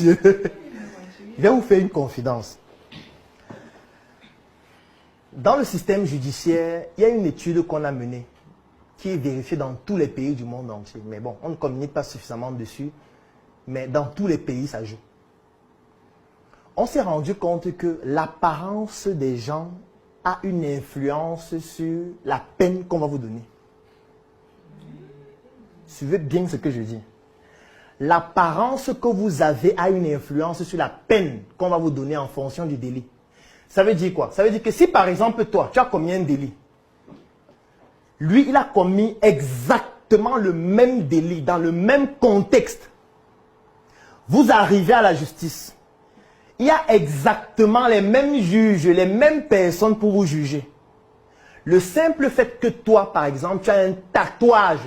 Dieu. Je vais vous faire une confidence. Dans le système judiciaire, il y a une étude qu'on a menée qui est vérifiée dans tous les pays du monde entier. Mais bon, on ne communique pas suffisamment dessus. Mais dans tous les pays, ça joue. On s'est rendu compte que l'apparence des gens a une influence sur la peine qu'on va vous donner. Suivez bien ce que je dis. L'apparence que vous avez a une influence sur la peine qu'on va vous donner en fonction du délit. Ça veut dire quoi? Ça veut dire que si par exemple toi, tu as commis un délit, lui, il a commis exactement le même délit, dans le même contexte. Vous arrivez à la justice. Il y a exactement les mêmes juges, les mêmes personnes pour vous juger. Le simple fait que toi, par exemple, tu as un tatouage,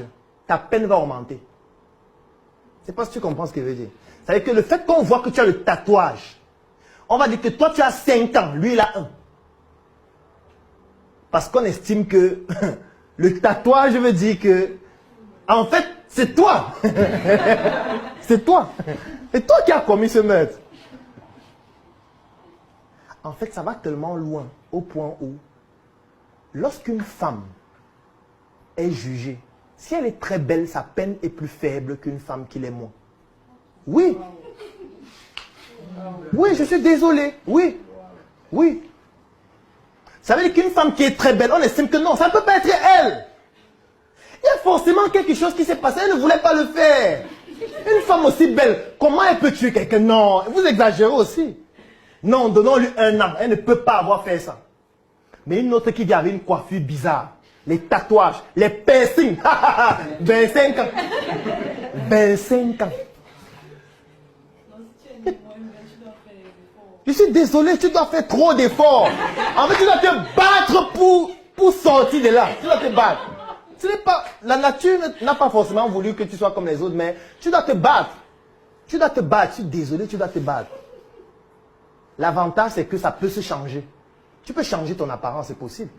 ta peine va augmenter. Je ne sais pas si tu comprends ce que je veux dire. Ça veut dire que le fait qu'on voit que tu as le tatouage, on va dire que toi, tu as 5 ans, lui, il a 1. Parce qu'on estime que le tatouage veut dire que, en fait, c'est toi. C'est toi. C'est toi qui as commis ce meurtre. En fait, ça va tellement loin au point où, lorsqu'une femme est jugée, si elle est très belle, sa peine est plus faible qu'une femme qui l'est moins. Oui. Oui, je suis désolé. Oui. Oui. Ça veut dire qu'une femme qui est très belle, on estime que non, ça ne peut pas être elle. Il y a forcément quelque chose qui s'est passé, elle ne voulait pas le faire. Une femme aussi belle, comment elle peut tuer quelqu'un? Non, vous exagérez aussi. Non, donnons-lui un an, elle ne peut pas avoir fait ça. Mais une autre qui vient avec une coiffure bizarre, les tatouages, les piercings, 25 ans. 25 ans. Je suis désolé, tu dois faire trop d'efforts. En fait, tu dois te battre pour sortir de là. Tu dois te battre. Ce n'est pas, la nature n'a pas forcément voulu que tu sois comme les autres, mais tu dois te battre. Tu dois te battre. Je suis désolé, tu dois te battre. L'avantage, c'est que ça peut se changer. Tu peux changer ton apparence, c'est possible.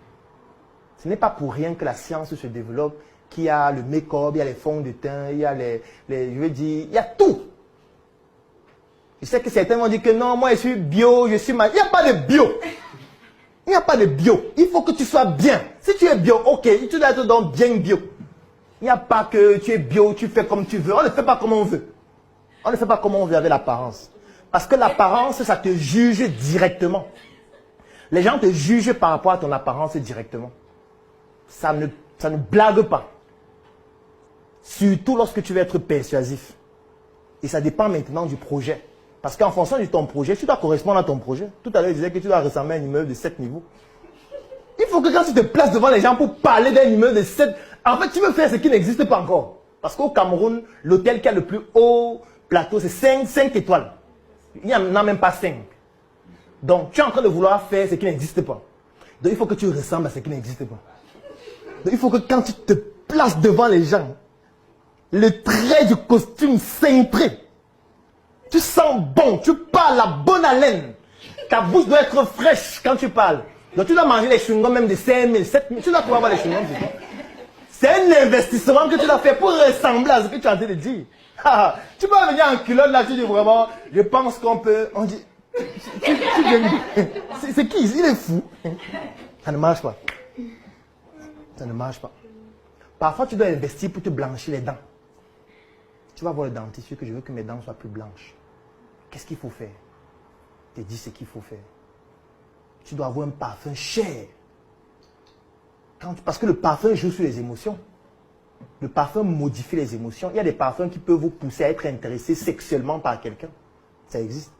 Ce n'est pas pour rien que la science se développe, qu'il y a le make-up, il y a les fonds de teint, il y a je veux dire, il y a tout. Je sais que certains vont dire que non, moi je suis bio, je suis mal. Il n'y a pas de bio. Il n'y a pas de bio. Il faut que tu sois bien. Si tu es bio, ok, tu dois être donc bien bio. Il n'y a pas que tu es bio, tu fais comme tu veux. On ne fait pas comme on veut. On ne fait pas comme on veut avec l'apparence. Parce que l'apparence, ça te juge directement. Les gens te jugent par rapport à ton apparence directement. Ça ne blague pas. Surtout lorsque tu veux être persuasif. Et ça dépend maintenant du projet. Parce qu'en fonction de ton projet, tu dois correspondre à ton projet. Tout à l'heure, je disais que tu dois ressembler à un immeuble de 7 niveaux. Il faut que quand tu te places devant les gens pour parler d'un immeuble de 7... En fait, tu veux faire ce qui n'existe pas encore. Parce qu'au Cameroun, l'hôtel qui a le plus haut plateau, c'est 5 étoiles. Il n'y en a même pas 5. Donc, tu es en train de vouloir faire ce qui n'existe pas. Donc, il faut que tu ressembles à ce qui n'existe pas. Donc, il faut que quand tu te places devant les gens, le trait du costume cintré, tu sens bon, tu parles à bonne haleine. Ta bouche doit être fraîche quand tu parles. Donc, tu dois manger les chewing-gums même de 5 000, 7 000. Tu dois pouvoir avoir les chewing-gums. C'est un investissement que tu dois faire pour ressembler à ce que tu es en train de dire. Tu peux venir en culotte là, tu dis vraiment, je pense qu'on peut... On dit, c'est qui? Il est fou. Ça ne marche pas. Ça ne marche pas. Parfois, tu dois investir pour te blanchir les dents. Tu vas voir le dentiste, que je veux que mes dents soient plus blanches. Qu'est-ce qu'il faut faire? Je te dis ce qu'il faut faire. Tu dois avoir un parfum cher. Parce que le parfum joue sur les émotions. Le parfum modifie les émotions. Il y a des parfums qui peuvent vous pousser à être intéressé sexuellement par quelqu'un. Ça existe.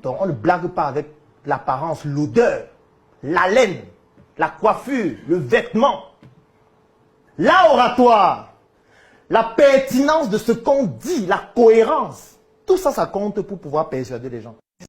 Donc on ne blague pas avec l'apparence, l'odeur, l'haleine, la coiffure, le vêtement, l'oratoire, la pertinence de ce qu'on dit, la cohérence. Tout ça, ça compte pour pouvoir persuader les gens.